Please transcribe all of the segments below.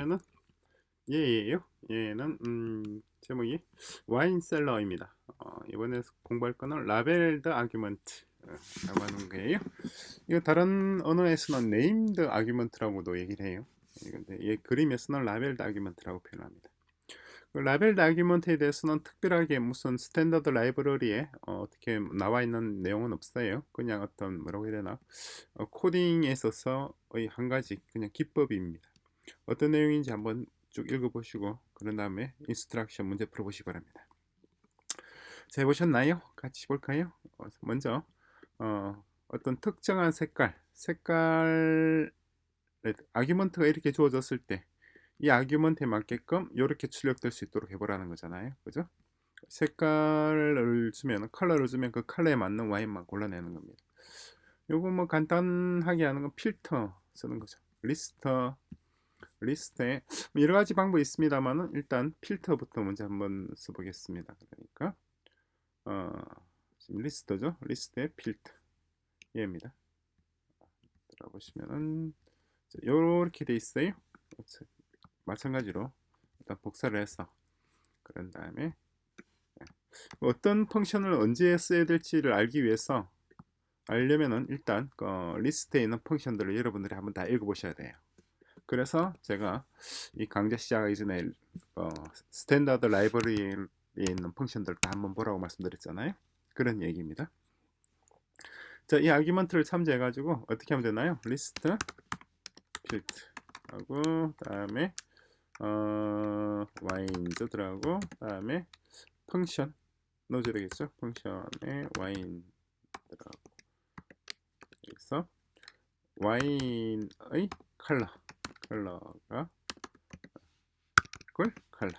보시면은 얘예요. 얘는 제목이 와인셀러입니다. 이번에 공부할 거는 라벨드 아규먼트 라고 하는 거예요. 이거 다른 언어에서는 네임드 아규먼트라고도 얘기를 해요. 근데 얘 그림에서는 라벨드 아규먼트라고 표현합니다. 그 라벨드 아규먼트에 대해서는 특별하게 무슨 스탠더드 라이브러리에 어떻게 나와 있는 내용은 없어요. 그냥 어떤 뭐라고 해야 되나 코딩에 있어서의 한 가지 그냥 기법입니다. 어떤 내용인지 한번 쭉 읽어보시고 그런 다음에 인스트럭션 문제 풀어보시기 바랍니다. 자, 해보셨나요? 같이 볼까요? 먼저 어떤 특정한 색깔 아규먼트가 이렇게 주어졌을 때 이 아규먼트에 맞게끔 이렇게 출력될 수 있도록 해보라는 거잖아요. 그죠? 색깔을 주면 컬러를 주면 그 컬러에 맞는 와인만 골라내는 겁니다. 요거 뭐 간단하게 하는 건 필터 쓰는 거죠. 리스트에 뭐 여러 가지 방법이 있습니다만은 일단 필터부터 먼저 한번 써보겠습니다. 그러니까 지금 리스트죠. 리스트의 필터 얘입니다. 들어보시면은 이렇게 돼 있어요. 마찬가지로 일단 복사를 해서 그런 다음에 어떤 펑션을 언제 써야 될지를 알기 위해서 알려면은 일단 리스트에 있는 펑션들을 여러분들이 한번 다 읽어보셔야 돼요. 그래서 제가 이 강좌 시작하기 전에 스탠다드 라이브러리에 있는 펑션들 다 한번 보라고 말씀드렸잖아요. 그런 얘기입니다. 자, 이 아규먼트를 참조해 가지고 어떻게 하면 되나요? 리스트 필드 하고 다음에 와인즈들하고 다음에 펑션 넣어줘야 되겠죠? 펑션에 와인들하고 여기서 와인의 컬러가 컬러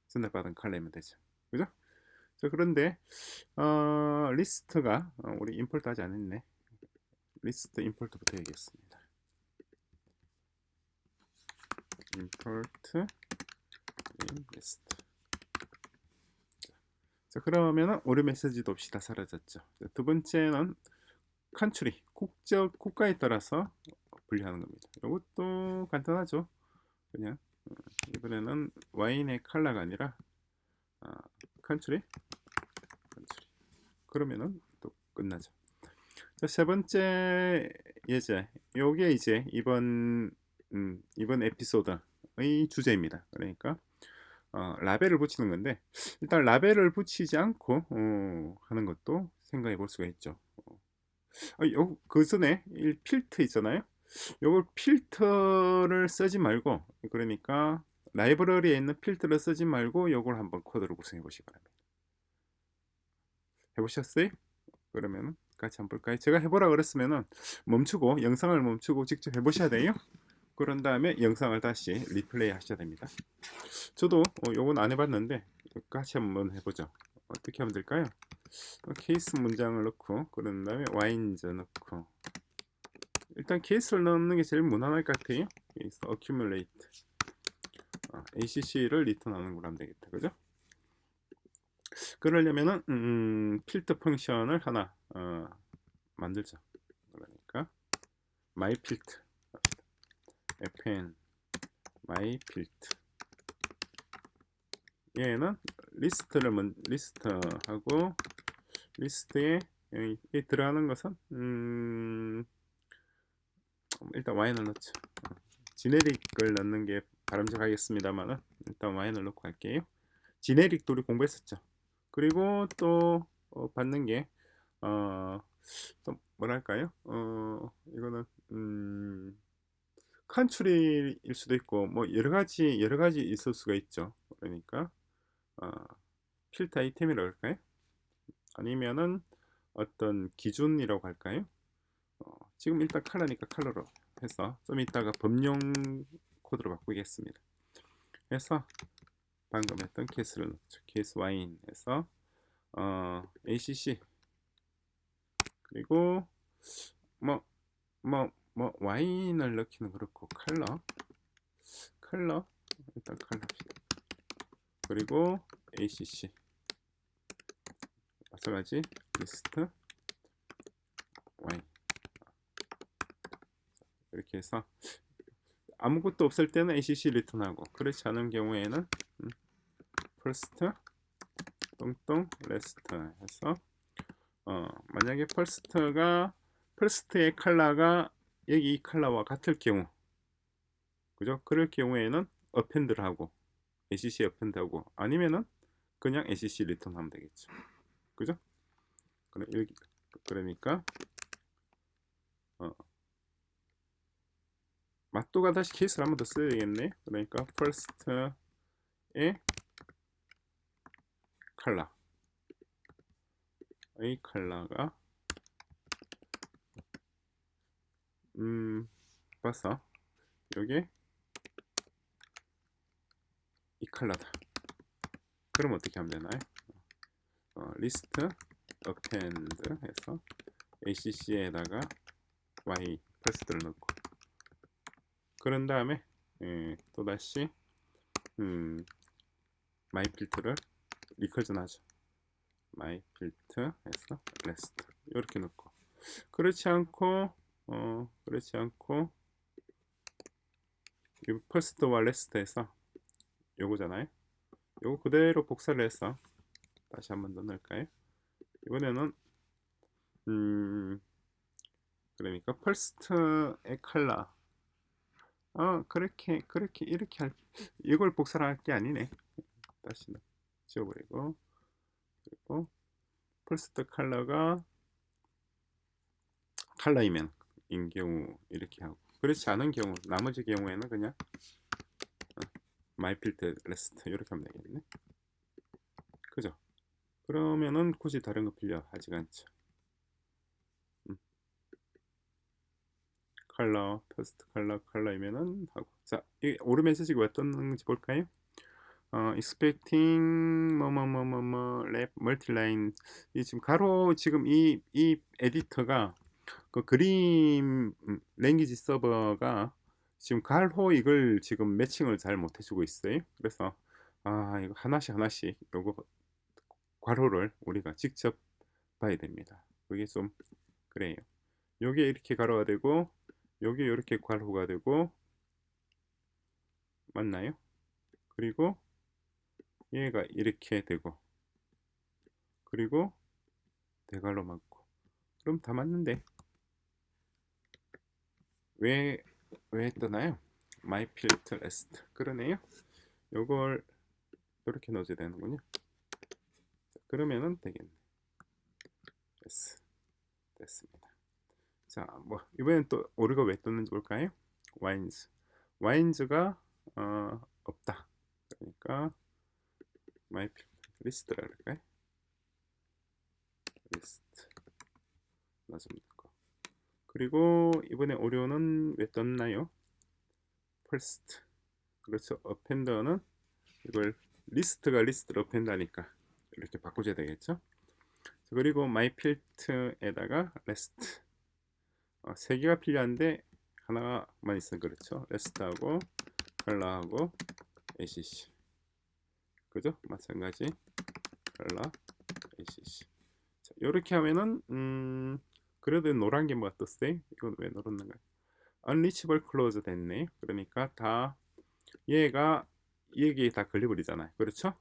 선택받은 컬러이면 되죠. 그죠? 자, 그런데 리스트가 우리 임포트 하지 않았네. 리스트 임포트부터 해야겠습니다. 임포트 리스트. 자, 그러면은 오류 메시지도 없이 다 사라졌죠. 자, 두 번째는 컨트리 국가에 따라서 분류하는 겁니다. 이것도 간단하죠. 그냥 이번에는 와인의 컬러가 아니라 컨트리 그러면은 또 끝나죠. 자, 세 번째 예제 요게 이제 이번 에피소드의 주제입니다. 그러니까 라벨을 붙이는 건데 일단 라벨을 붙이지 않고 하는 것도 생각해 볼 수가 있죠. 그 전에 필터 있잖아요. 요걸 필터를 쓰지 말고 그러니까 라이브러리에 있는 필터를 쓰지 말고 요걸 한번 코드를 구성해 보시기 바랍니다. 해보셨어요? 그러면 같이 한번 볼까요? 제가 해보라 그랬으면은 멈추고 영상을 멈추고 직접 해보셔야 돼요. 그런 다음에 영상을 다시 리플레이 하셔야 됩니다. 저도 요건 안 해봤는데 같이 한번 해보죠. 어떻게 하면 될까요? 케이스 문장을 넣고 그런 다음에 와인즈 넣고 일단 케이스를 넣는 게 제일 무난할 것 같아요. 케이스 accumulate ACC를 리턴하는 걸로 하면 되겠다. 그죠? 그러려면은 필터 펑션을 하나 만들죠. 그러니까 myFilter fn myFilter 얘는 리스트하고 리스트에 들어가는 것은 일단 와인을 넣죠. 지네릭을 넣는 게 바람직하겠습니다만은 일단 와인을 넣고 할게요. 지네릭도 우리 공부했었죠. 그리고 또 받는 게 또 뭐랄까요? 이거는 컨트리일 수도 있고 뭐 여러 가지 있을 수가 있죠. 그러니까 어, 필터 아이템이라고 할까요? 아니면은 어떤 기준이라고 할까요? 지금 일단 컬러니까 컬러로 해서 좀 이따가 범용 코드로 바꾸겠습니다. 그래서 방금 했던 케이스를 넣죠. 케이스 와인에서 ACC 그리고 뭐 와인을 넣기는 그렇고 컬러 일단 컬러 합시다. 그리고 ACC 마찬가지 리스트 와인 이렇게 해서 아무것도 없을 때는 ACC 리턴하고, 그렇지 않은 경우에는 first 똥똥 last 해서 만약에 first의 컬러가 여기 이 컬러와 같을 경우, 그죠? 그럴 경우에는 append를 하고 ACC append 하고, 아니면은 그냥 ACC 리턴하면 되겠죠. 그죠? 여기 그러니까 맛도가 다시 케이스를 한 번 더 써야 되겠네. 그러니까 first의 컬러, 이 컬러가 봤어? 요게 이 컬러다. 그럼 어떻게 하면 되나요? list append 해서 ACC에다가 y first를 넣고, 그런 다음에 또다시 myFilt를 리커전 하죠. myFilter 해서 last 이렇게 넣고, 그렇지 않고 이 first와 last 해서 요거잖아요. 요거 그대로 복사를 해서 다시 한 번 더 넣을까요? 이번에는 그러니까 first의 컬러 그렇게 이렇게 이걸 복사를 할 게 아니네. 다시 지워버리고, 그리고 first 컬러가 컬러이면 인 경우 이렇게 하고, 그렇지 않은 경우 나머지 경우에는 그냥 myFilter last 이렇게 하면 되겠네. 그죠? 그러면은 굳이 다른 거 필요하지가 않죠. 컬러, 퍼스트 컬러이면은 하고. 자, 이 오르 메시지가 왜 떴는지 볼까요? expecting 랩 멀티라인, 이 지금 가로, 지금 이 에디터가 그 그림 랭귀지 서버가 지금 가로 이걸 지금 매칭을 잘 못 해주고 있어요. 그래서 이거 하나씩 요거 괄호를 우리가 직접 봐야 됩니다. 그게 좀 그래요. 요게 이렇게 가로가 되고 요게 이렇게 괄호가 되고, 맞나요? 그리고 얘가 이렇게 되고, 그리고 대괄호 맞고, 그럼 다 맞는데 왜 떠나요? myFilter last. 그러네요. 요걸 이렇게 넣어줘야 되는군요. 자, 그러면은 되겠네. 됐습니다. 자, 뭐 이번엔 또 오류가 왜 떴는지 볼까요? wines가 없다. 그러니까 myFilter list라 그럴까요? list 맞습니다. 그리고 이번에 오류는 왜 떴나요? first. 그렇죠. append는 이걸 리스트가 리스트로 append 하니까 이렇게 바꿔줘야 되겠죠. 그리고 myFilter에다가 last, 세 개가 필요한데 하나만 있으면 그렇죠. last하고 컬러하고 ACC, 그죠? 마찬가지 컬러 ACC. 자, 이렇게 하면은 그래도 노란 게 뭐가 떴어요? 이건 왜 노렸는가? unreachable close 됐네. 그러니까 다 얘가 여기에 다 걸려버리잖아요. 그렇죠?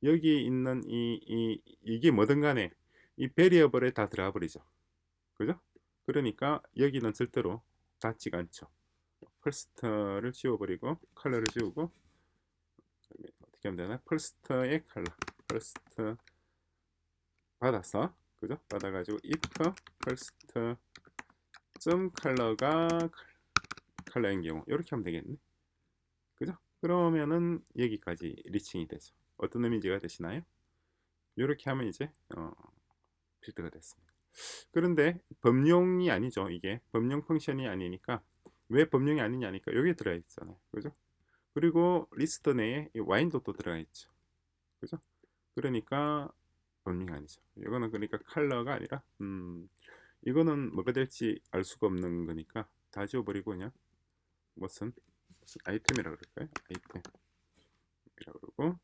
여기 있는 이게 뭐든 간에 이 베리어블에 다 들어가 버리죠. 그죠? 그러니까 여기는 절대로 닿지가 않죠. 펄스터를 지워버리고 컬러를 지우고, 어떻게 하면 되나? 펄스터의 컬러, 펄스터 받았어. 그죠? 받아가지고 if 펄스터 점 컬러가 컬러인 경우 이렇게 하면 되겠네. 그죠? 그러면은 여기까지 리칭이 되죠. 어떤 의미가 되시나요? 이렇게 하면 이제 필드가 됐습니다. 그런데 범용이 아니죠. 이게 범용 펑션이 아니니까. 왜 범용이 아니냐니까 여기 들어가 있잖아요. 그죠? 그리고 리스트 내에 이 와인도 또 들어가 있죠. 그죠? 그러니까 범용이 아니죠. 이거는 그러니까 컬러가 아니라 이거는 뭐가 될지 알 수가 없는 거니까 다 지워버리고 그냥 무슨 아이템이라 그럴까요? 아이템이라 그러고,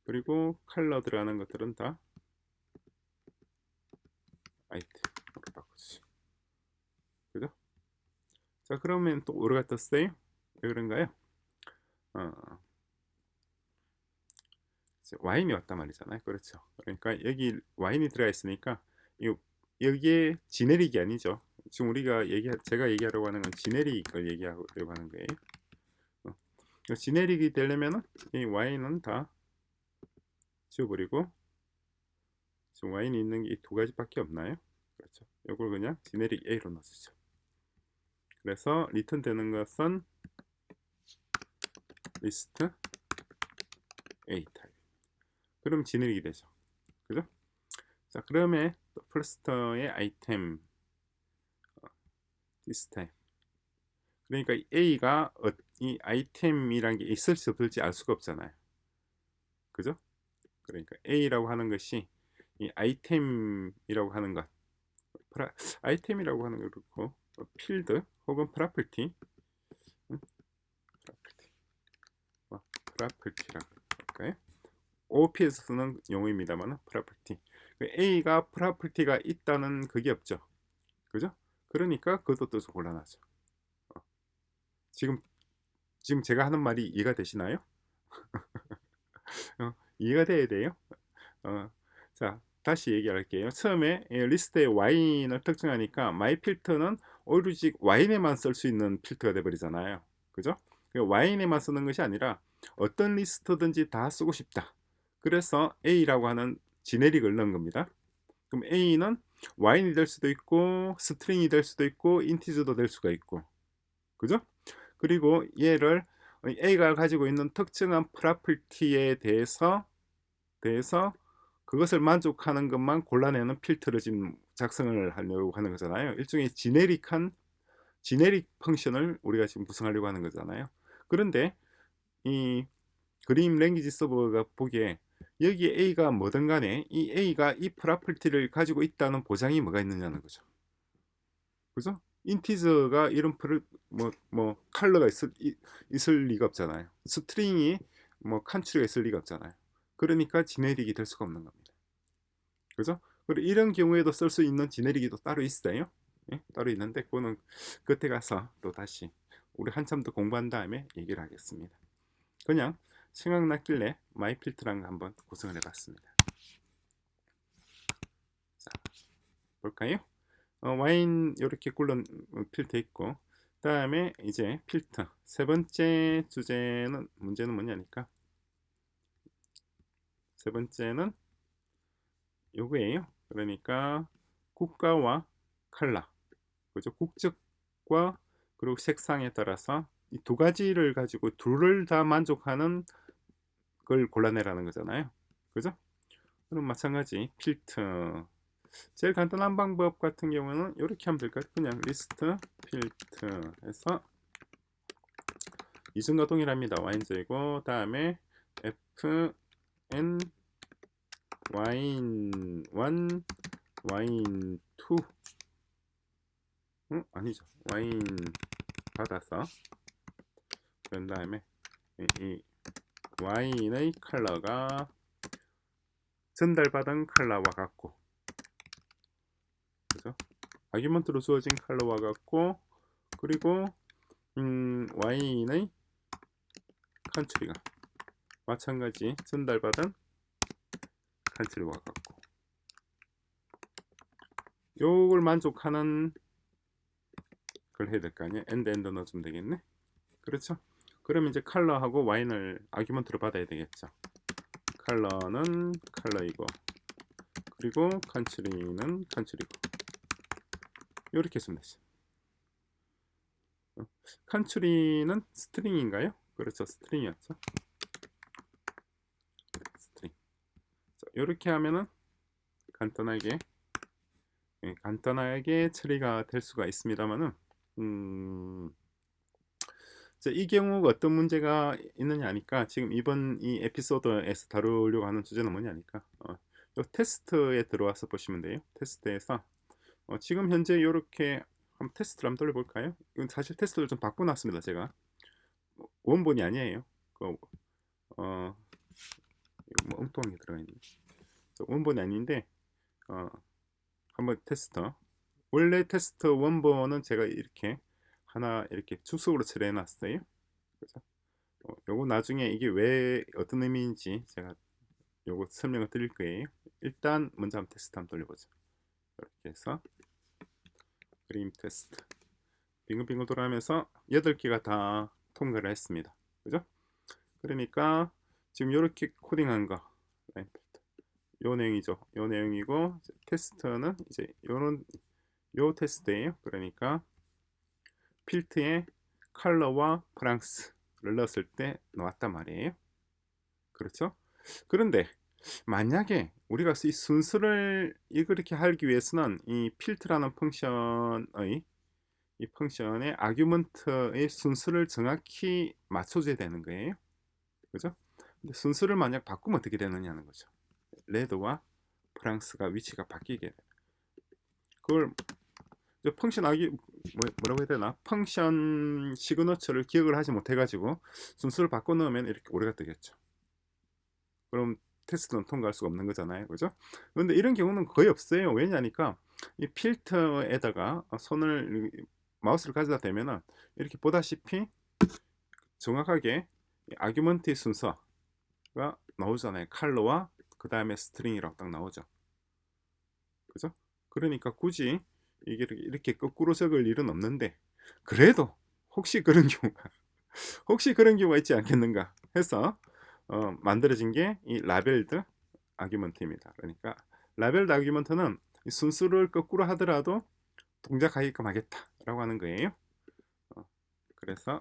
그리고 컬러 들어가는 것들은 다 아이템으로 바꾸지. 그죠? 자, 그러면 또 오류가 떴어요. 왜 그런가요? 어, 와인이 왔단 말이잖아요. 그렇죠. 그러니까 여기 와인이 들어가 있으니까 이 여기에 지네릭이 아니죠. 지금 우리가 제가 얘기하려고 하는 건 지네릭을 얘기하려고 하는 거예요. 지네릭이 되려면은 이 와인은 다 지워버리고, 지금 와인이 있는 게 이 두 가지밖에 없나요? 그렇죠. 이걸 그냥 지네릭 A로 넣어주죠. 그래서 리턴 되는 것은 리스트 A 타입. 그럼 지네릭이 되죠. 그죠? 자, 그러면 플러스터의 아이템 this 타입. 그러니까 A가 이 아이템이란 게 있을지 없을지 알 수가 없잖아요. 그죠? 그러니까 A라고 하는 것이 이 아이템이라고 하는 것, 아이템이라고 하는 거 그렇고, 필드 혹은 프로퍼티, 프로퍼티라고 할까요? OP에서 쓰는 용어입니다만 프로퍼티. A가 프로퍼티가 있다는 그게 없죠. 그죠? 그러니까 그것도 좀 곤란하죠. 지금 제가 하는 말이 이해가 되시나요? 이해가 돼야 돼요. 자, 다시 얘기할게요. 처음에 리스트에 와인을 특정하니까 마이 필터는 오로지 와인에만 쓸 수 있는 필터가 돼버리잖아요. 그죠? 와인에만 쓰는 것이 아니라 어떤 리스트든지 다 쓰고 싶다. 그래서 A라고 하는 지네릭을 넣은 겁니다. 그럼 A는 와인이 될 수도 있고 스트링이 될 수도 있고 인티저도 될 수가 있고, 그죠? 그리고 얘를 A가 가지고 있는 특정한 프로퍼티에 대해서 그것을 만족하는 것만 골라내는 필터를 지금 작성을 하려고 하는 거잖아요. 일종의 지네릭 펑션을 우리가 지금 구성하려고 하는 거잖아요. 그런데 이 그림 랭귀지 서버가 보기에 여기 A가 뭐든 간에 이 A가 이 프로퍼티를 가지고 있다는 보장이 뭐가 있느냐는 거죠. 그죠? 인티저가 이런 컬러가 있을 리가 없잖아요. 스트링이 칸츄리가 있을 리가 없잖아요. 그러니까 지네릭이 될 수가 없는 겁니다. 그죠? 그리고 이런 경우에도 쓸 수 있는 지네릭이 또 따로 있어요. 예? 따로 있는데 그거는 그때 가서 또 다시 우리 한참 더 공부한 다음에 얘기를 하겠습니다. 그냥 생각났길래 마이필트라는 거 한번 구성을 해봤습니다. 자, 볼까요? 와인 이렇게 굴러 필터 있고, 다음에 이제 필터 세 번째 문제는 뭐냐니까, 세 번째는 요거예요. 그러니까 국가와 컬러, 그죠? 국적과 그리고 색상에 따라서 이 두 가지를 가지고 둘을 다 만족하는 걸 골라내라는 거잖아요. 그죠? 그럼 마찬가지 필터 제일 간단한 방법 같은 경우는 이렇게 하면 될까요? 그냥 리스트 필터 해서 이중과 동일합니다. 와인제고 다음에 fn 와인 1 와인 2 아니죠. 와인 받아서 그런 다음에 이 와인의 컬러가 전달받은 컬러와 같고, 그죠? 아규먼트로 주어진 컬러와 같고, 그리고 와인의 컨트리가 마찬가지 전달받은 컨트리와 같고, 요걸 만족하는 걸 해야 될 거 아니에요. 엔드 넣어주면 되겠네. 그렇죠? 그러면 이제 컬러하고 와인을 아규먼트로 받아야 되겠죠. 컬러는 컬러이고, 그리고 컨트리는 컨트리고, 이렇게 쓰면 되죠. 컨트리는 스트링인가요? 그렇죠, 스트링이었죠. 스트링. 이렇게 하면은 간단하게 처리가 될 수가 있습니다만은, 이 경우가 어떤 문제가 있느냐 하니까, 지금 이번 이 에피소드에서 다루려고 하는 주제는 뭐냐니까, 요 테스트에 들어와서 보시면 돼요. 테스트에서 지금 현재 이렇게 한번 테스트를 한번 돌려볼까요? 이건 사실 테스트를 좀 바꿔놨습니다. 제가 원본이 아니에요. 이거 뭐 엉뚱한 게 들어가 있네. 원본이 아닌데 한번 테스터, 원래 테스트 원본은 제가 이렇게 하나 이렇게 축소로 처리해 놨어요. 그죠? 요거 나중에 이게 왜 어떤 의미인지 제가 요거 설명을 드릴 거예요. 일단 먼저 한번 테스트 한번 돌려보죠. 이렇게 해서 그림 테스트 빙글빙글 돌아가면서 8개가 다 통과를 했습니다. 그죠? 그러니까 지금 이렇게 코딩한 거 요 내용이죠. 요 내용이고 테스트는 이제 요 테스트예요. 그러니까 필트에 컬러와 프랑스를 넣었을 때 나왔단 말이에요. 그렇죠? 그런데 만약에 우리가 이 순서를 이렇게 하기 위해서는 이 필트라는 펑션의 이 펑션의 아규먼트의 순서를 정확히 맞춰줘야 되는 거예요. 그죠? 근데 순서를 만약 바꾸면 어떻게 되느냐는 거죠. 레드와 프랑스가 위치가 바뀌게 돼. 그걸 펑션 뭐라고 해야 되나? 펑션 시그너처를 기억을 하지 못해가지고 순서를 바꿔 넣으면 이렇게 오류가 뜨겠죠. 그럼 테스트는 통과할 수가 없는 거잖아요. 그죠? 그런데 이런 경우는 거의 없어요. 왜냐니까 이 필터에다가 마우스를 가져다 대면은 이렇게 보다시피 정확하게 아규먼트의 순서가 나오잖아요. 컬러와 그 다음에 스트링이라고 딱 나오죠. 그죠? 그러니까 굳이 이게 이렇게 거꾸로 적을 일은 없는데 그래도 혹시 그런 경우가 있지 않겠는가 해서 만들어진 게 이 라벨드 아규먼트입니다. 그러니까 라벨드 아규먼트는 순수를 거꾸로 하더라도 동작하게끔 하겠다라고 하는 거예요. 그래서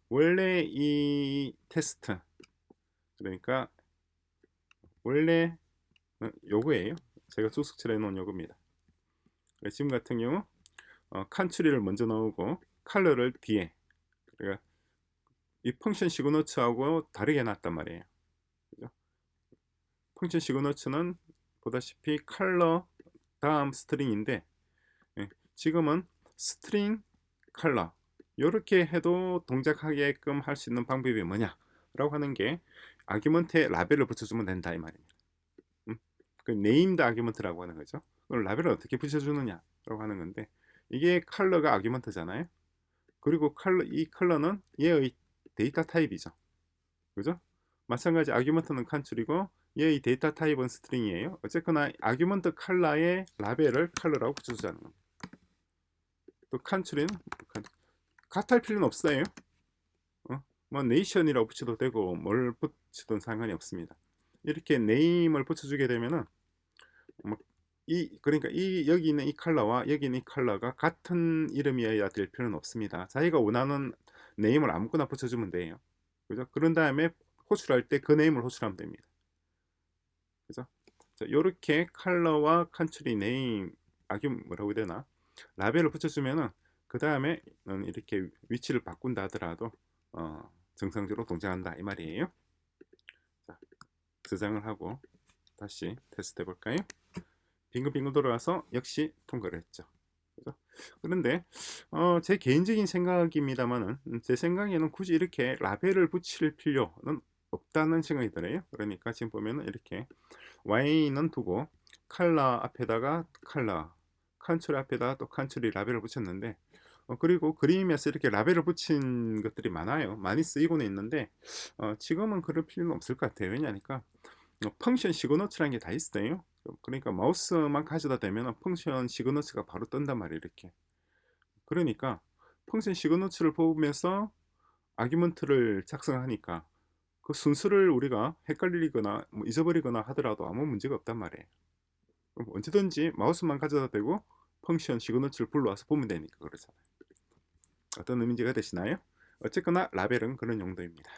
원래 이 테스트 그러니까 원래 요거예요. 제가 수식처럼 해놓은 요겁니다. 지금 같은 경우 칸츄리를 먼저 넣고 컬러를 뒤에 그러니까 이 펑션 시그너처하고 다르게 놨단 말이에요. 그죠? 펑션 시그너처는 보다시피 컬러 다음 스트링인데 지금은 스트링 컬러 이렇게 해도 동작하게끔 할 수 있는 방법이 뭐냐 라고 하는 게 아규먼트에 라벨을 붙여주면 된다 이 말입니다. 그 네임드 아규먼트라고 하는 거죠. 그럼 라벨을 어떻게 붙여주느냐 라고 하는 건데 이게 컬러가 아규먼트잖아요. 그리고 이 컬러는 얘의 데이터 타입이죠. 그죠? 마찬가지 아규먼트는 칸출이고 얘의 데이터 타입은 스트링이에요. 어쨌거나 아규먼트 컬러의 라벨을 컬러라고 붙여주자는 겁니다. 또 칸출이는 같을 필요는 없어요. 뭐 네이션이라고 붙여도 되고 뭘 붙이든 상관이 없습니다. 이렇게 네임을 붙여주게 되면은 그러니까 여기 있는 이 컬러와 여기 있는 이 컬러가 같은 이름이어야 될 필요는 없습니다. 자기가 원하는 네임을 아무거나 붙여주면 돼요. 그죠? 그런 다음에 호출할 때 그 네임을 호출하면 됩니다. 그죠? 자, 요렇게 컬러와 컨트리 네임 뭐라고 해야 되나? 라벨을 붙여주면은 그 다음에 이렇게 위치를 바꾼다 하더라도 정상적으로 동작한다 이 말이에요. 자, 저장을 하고 다시 테스트 해볼까요? 빙글빙글 돌아와서 역시 통과를 했죠. 그죠? 그런데 제 개인적인 생각입니다만은 제 생각에는 굳이 이렇게 라벨을 붙일 필요는 없다는 생각이 들어요. 그러니까 지금 보면은 이렇게 Y는 두고 컬러 앞에다가 컬러, 컨트롤 앞에다가 또 컨트롤 라벨을 붙였는데 그리고 그림에서 이렇게 라벨을 붙인 것들이 많이 쓰이고는 있는데 지금은 그럴 필요는 없을 것 같아요. 왜냐니까 펑션 시그너처라는 게 다 있어요. 그러니까 마우스만 가져다 대면 펑션 시그너처가 바로 뜬단 말이에요. 이렇게. 그러니까 펑션 시그너처를 보면서 아규먼트를 작성하니까 그 순서를 우리가 헷갈리거나 뭐 잊어버리거나 하더라도 아무 문제가 없단 말이에요. 그럼 언제든지 마우스만 가져다 대고 펑션 시그너처를 불러와서 보면 되니까 그렇잖아요. 어떤 의미가 되시나요? 어쨌거나 라벨은 그런 용도입니다.